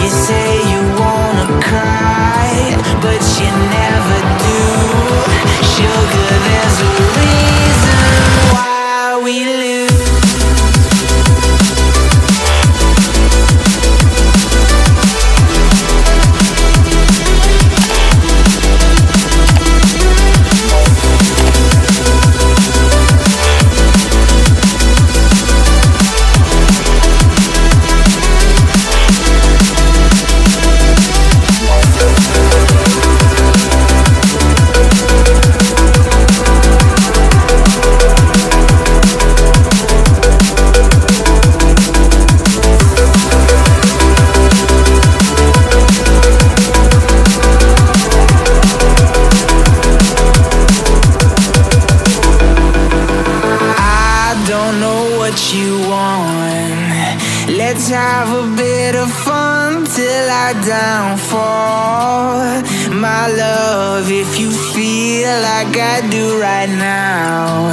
You say you wanna cry, but you never do. Sugar, there's a reason why we lose. Let's have a bit of fun till I downfall. My love, if you feel like I do right now,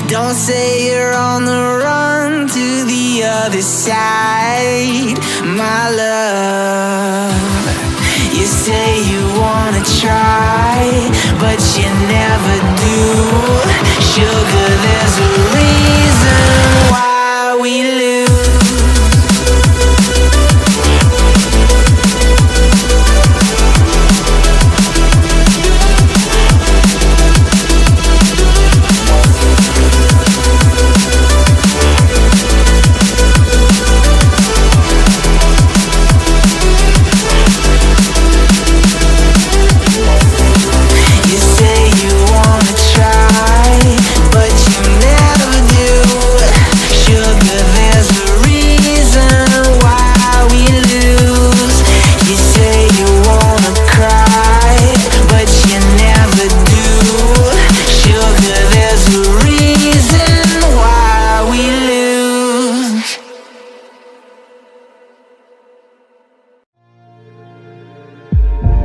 don't say you're on the run to the other side. My love, you say you wanna try, but you never do. Sugar, there's a reason why we lose.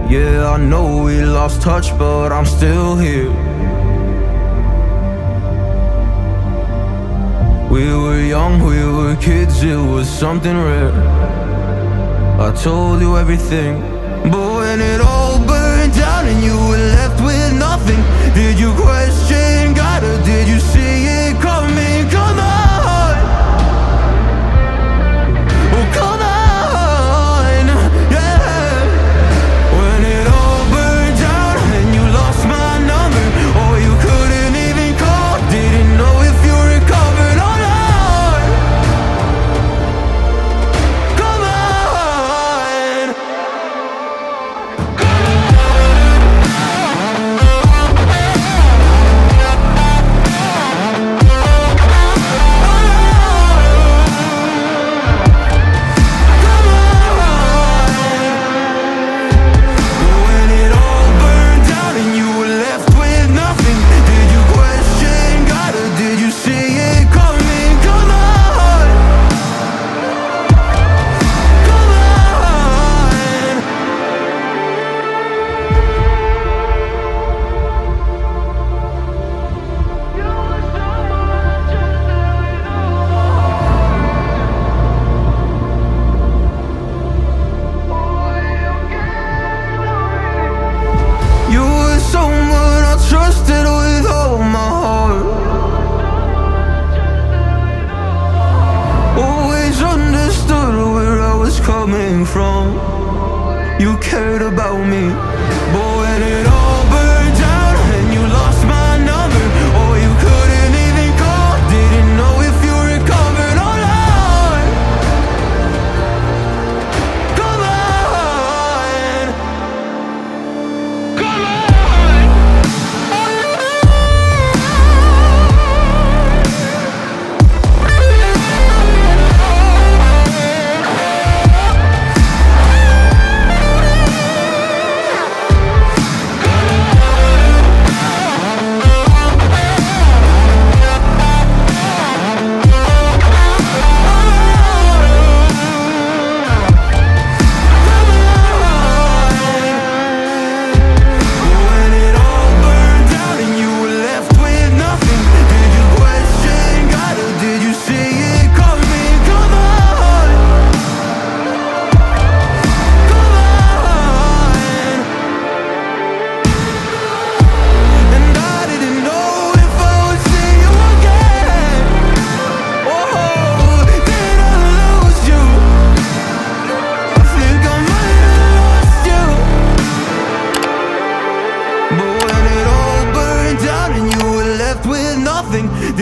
Yeah, I know we lost touch, but I'm still here. We were young, we were kids, it was something rare. I told you everything, but when it all burned down and you were left with nothing, did you question God or did you see it coming? Come on, oh come on. You cared about me, but when it all burned down and you lost my number, or you couldn't even call, didn't know if you recovered or not. Come on, come on. Come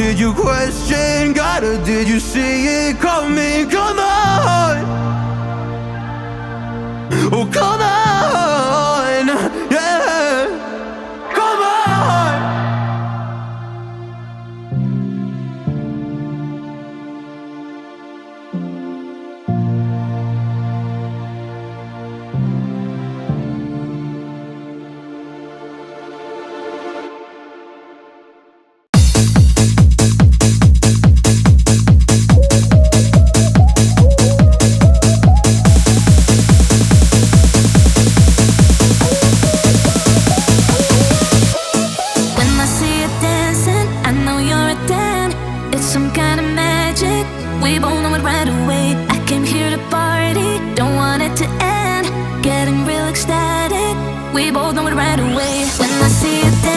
did you question God, or did you see it coming? Come on, oh come on, yeah, come on. We both know it right away. I came here to party, don't want it to end. Getting real ecstatic, we both know it right away. When I see you dance